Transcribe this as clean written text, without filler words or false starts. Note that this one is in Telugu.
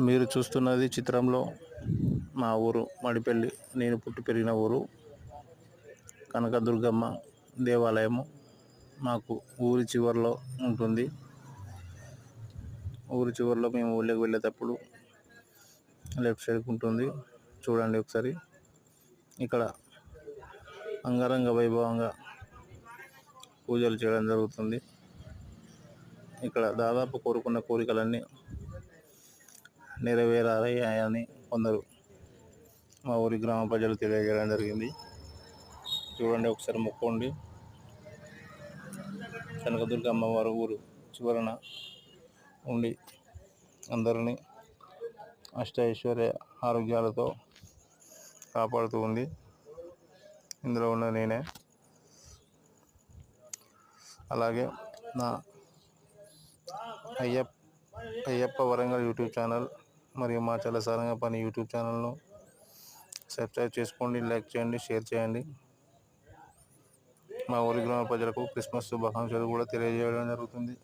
మీరు చూస్తున్నది చిత్రంలో మా ఊరు మడిపల్లి. నేను పుట్టి పెరిగిన ఊరు. కనకదుర్గమ్మ దేవాలయము మాకు ఊరి చివరిలో ఉంటుంది. ఊరి చివరిలో మేము ఊళ్ళోకి వెళ్ళేటప్పుడు లెఫ్ట్ సైడ్కి ఉంటుంది, చూడండి ఒకసారి. ఇక్కడ అంగరంగ వైభవంగా పూజలు చేయడం జరుగుతుంది. ఇక్కడ దాదాపు కోరుకున్న కోరికలన్నీ నెరవేరాయని కొందరు మా ఊరి గ్రామ ప్రజలు తెలియజేయడం జరిగింది. చూడండి ఒకసారి, మొక్కండి. కనకదుర్గ అమ్మవారు ఊరు చివరన ఉండి అందరినీ అష్టైశ్వర్య ఆరోగ్యాలతో కాపాడుతూ ఉంది. ఇందులో ఉన్న నేనే. అలాగే నా అయ్యప్ప వరంగల్ యూట్యూబ్ ఛానల్ మరియు మా చాలా సారంగా పని యూట్యూబ్ ఛానల్ను సబ్స్క్రైబ్ చేసుకోండి, లైక్ చేయండి, షేర్ చేయండి. మా ఊరి గ్రామ ప్రజలకు క్రిస్మస్ శుభాకాంక్షలు కూడా తెలియజేయడం జరుగుతుంది.